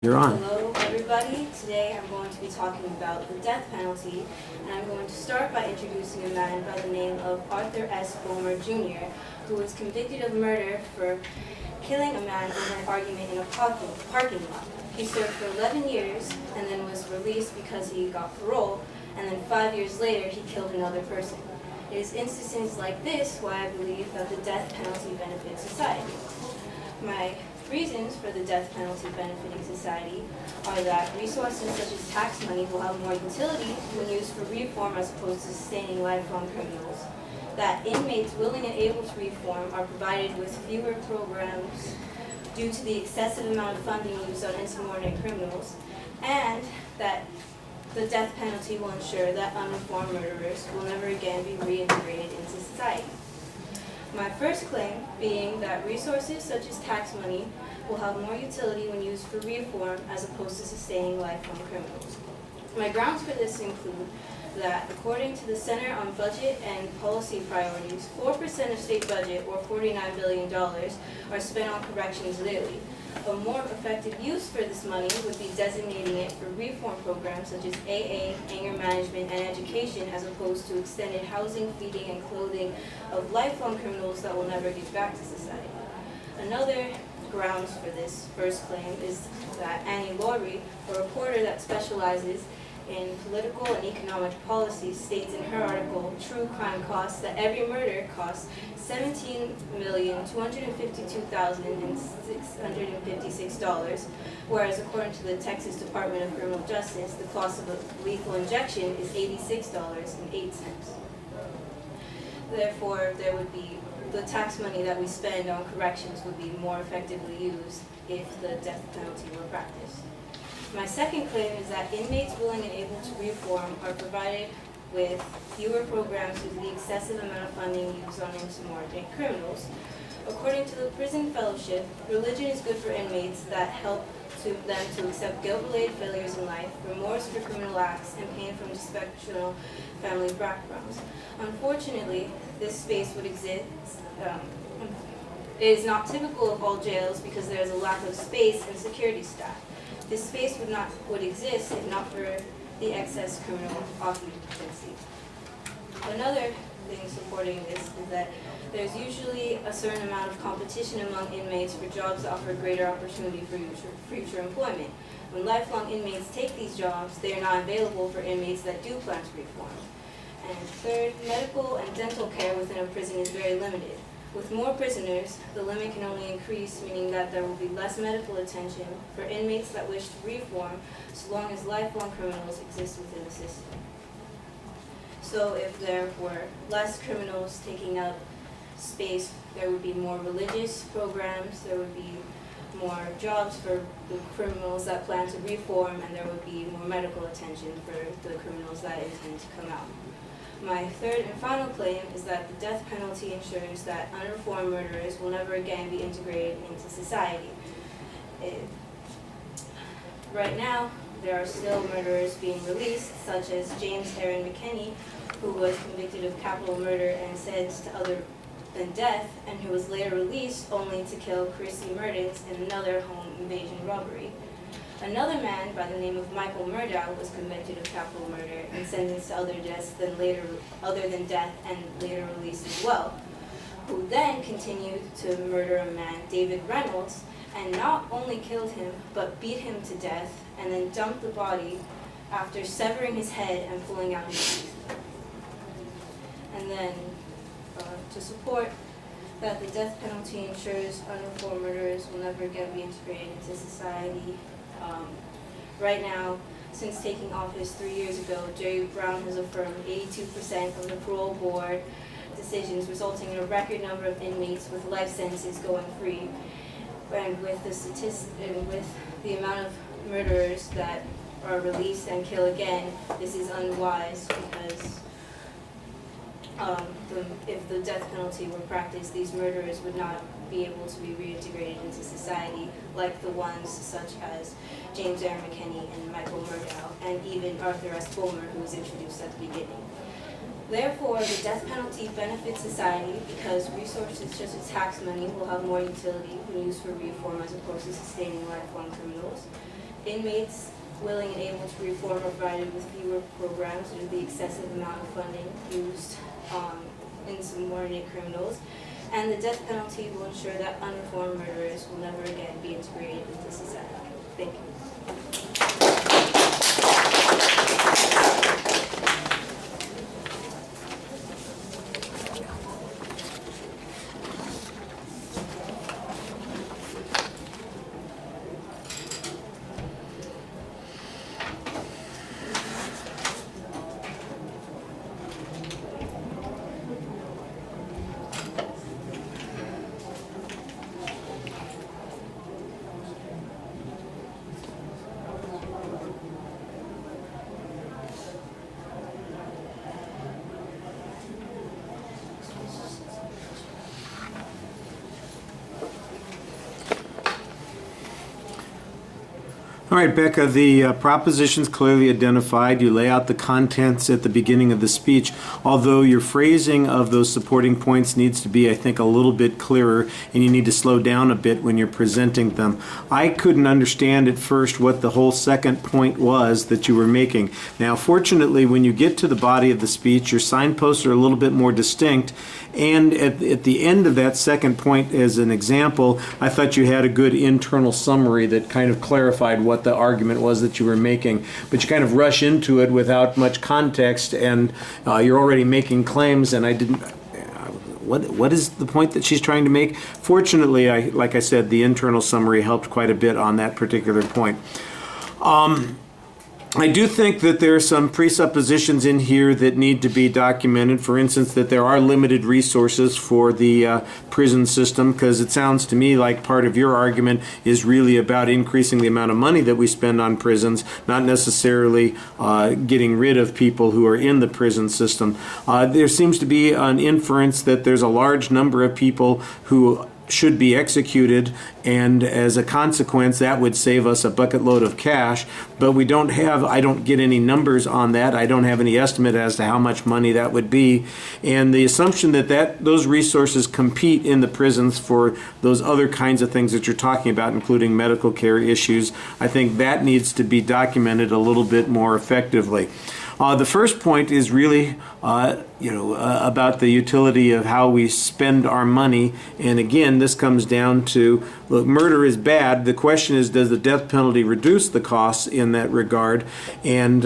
You're on. Hello, everybody. Today I'm going to be talking about the death penalty, and I'm going to start by introducing a man by the name of Arthur S. Bulmer Jr., who was convicted of murder for killing a man over an argument in a parking lot. He served for 11 years and then was released because he got parole, and then 5 years later he killed another person. It is instances like this why I believe that the death penalty benefits society. My reasons for the death penalty benefiting society are that resources such as tax money will have more utility when used for reform as opposed to sustaining lifelong criminals, that inmates willing and able to reform are provided with fewer programs due to the excessive amount of funding used on insubordinate criminals, and that the death penalty will ensure that unreformed murderers will never again be reintegrated into society. My first claim being that resources such as tax money will have more utility when used for reform as opposed to sustaining lifelong criminals. My grounds for this include that according to the Center on Budget and Policy Priorities, 4% of state budget, or $49 billion, are spent on corrections daily. A more effective use for this money would be designating it for reform programs such as AA, anger management, and education, as opposed to extended housing, feeding, and clothing of lifelong criminals that will never get back to society. Another grounds for this first claim is that Annie Laurie, a reporter that specializes in political and economic policy, states in her article, True Crime Costs, that every murder costs $17,252,656, whereas according to the Texas Department of Criminal Justice, the cost of a lethal injection is $86.08. Therefore, the tax money that we spend on corrections would be more effectively used if the death penalty were practiced. My second claim is that inmates willing and able to reform are provided with fewer programs due to the excessive amount of funding used on insubordinate criminals. According to the Prison Fellowship, religion is good for inmates that help them to accept guilt-related failures in life, remorse for criminal acts, and pain from dysfunctional family backgrounds. Unfortunately, this space would exist. It is not typical of all jails because there is a lack of space and security staff. This space would exist if not for the excess criminal occupancy. Another thing supporting this is that there's usually a certain amount of competition among inmates for jobs that offer greater opportunity for future employment. When lifelong inmates take these jobs, they are not available for inmates that do plan to reform. And third, medical and dental care within a prison is very limited. With more prisoners, the limit can only increase, meaning that there will be less medical attention for inmates that wish to reform, so long as lifelong criminals exist within the system. So if there were less criminals taking up space, there would be more religious programs, there would be more jobs for the criminals that plan to reform, and there would be more medical attention for the criminals that intend to come out. My third and final claim is that the death penalty ensures that unreformed murderers will never again be integrated into society. Right now, there are still murderers being released, such as James Aaron McKinney, who was convicted of capital murder and sentenced to other than death, and who was later released only to kill Chrissy Murdens in another home invasion robbery. Another man by the name of Michael Murdow was convicted of capital murder and sentenced to other than death and later released as well, who then continued to murder a man, David Reynolds, and not only killed him, but beat him to death and then dumped the body after severing his head and pulling out his teeth. And then, to support that the death penalty ensures unreformed murderers will never again be integrated into society, right now, since taking office 3 years ago, Jerry Brown has affirmed 82% of the parole board decisions, resulting in a record number of inmates with life sentences going free. And with the amount of murderers that are released and kill again, this is unwise because if the death penalty were practiced, these murderers would not be able to be reintegrated into society like the ones such as James Aaron McKinney and Michael Murdow, and even Arthur S. Bulmer, who was introduced at the beginning. Therefore, the death penalty benefits society because resources such as tax money will have more utility when used for reform as opposed to sustaining lifelong criminals. inmates willing and able to reform are provided with fewer programs due to the excessive amount of funding used in subordinate criminals. And the death penalty will ensure that unreformed murderers will never again be integrated into society. Thank you. All right, Becca, the proposition's clearly identified. You lay out the contents at the beginning of the speech, although your phrasing of those supporting points needs to be, I think, a little bit clearer, and you need to slow down a bit when you're presenting them. I couldn't understand at first what the whole second point was that you were making. Now, fortunately, when you get to the body of the speech, your signposts are a little bit more distinct, and at the end of that second point, as an example, I thought you had a good internal summary that kind of clarified what the argument was that you were making, but you kind of rush into it without much context, and you're already making claims, and I didn't. What is the point that she's trying to make? Fortunately, like I said, the internal summary helped quite a bit on that particular point. I do think that there are some presuppositions in here that need to be documented. For instance, that there are limited resources for the prison system, because it sounds to me like part of your argument is really about increasing the amount of money that we spend on prisons, not necessarily getting rid of people who are in the prison system. There seems to be an inference that there's a large number of people who should be executed, and as a consequence that would save us a bucket load of cash, but I don't get any numbers on that. I don't have any estimate as to how much money that would be, and the assumption that those resources compete in the prisons for those other kinds of things that you're talking about, including medical care issues, I think that needs to be documented a little bit more effectively. The first point is really, about the utility of how we spend our money. And again, this comes down to, look, murder is bad. The question is, does the death penalty reduce the costs in that regard? And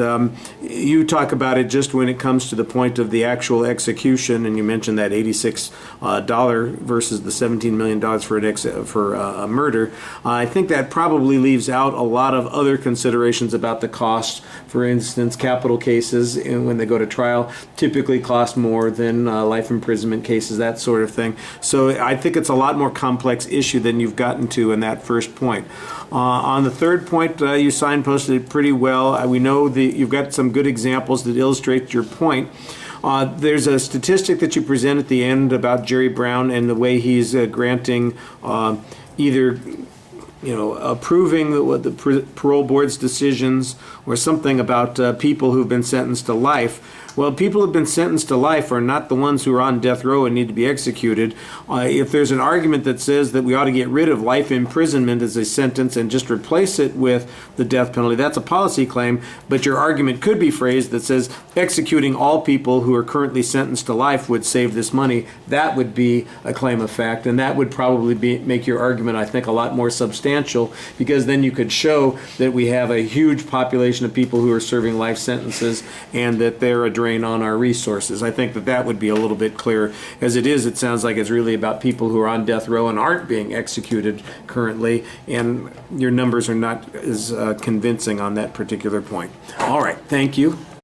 you talk about it just when it comes to the point of the actual execution, and you mentioned that $86 versus the $17 million for a murder. I think that probably leaves out a lot of other considerations about the cost. For instance, capital cases, and when they go to trial, typically cost more than life imprisonment cases, that sort of thing. So I think it's a lot more complex issue than you've gotten to in that first point. On the third point, you signposted it pretty well. We know you've got some good examples that illustrate your point. There's a statistic that you present at the end about Jerry Brown and the way he's granting either approving the parole board's decisions or something about people who've been sentenced to life. Well, people who have been sentenced to life are not the ones who are on death row and need to be executed. If there's an argument that says that we ought to get rid of life imprisonment as a sentence and just replace it with the death penalty, that's a policy claim, but your argument could be phrased that says executing all people who are currently sentenced to life would save this money. That would be a claim of fact, and that would probably make your argument, I think, a lot more substantial, because then you could show that we have a huge population of people who are serving life sentences and that they're a drain on our resources. I think that would be a little bit clearer. As it is, it sounds like it's really about people who are on death row and aren't being executed currently, and your numbers are not as convincing on that particular point. All right, thank you.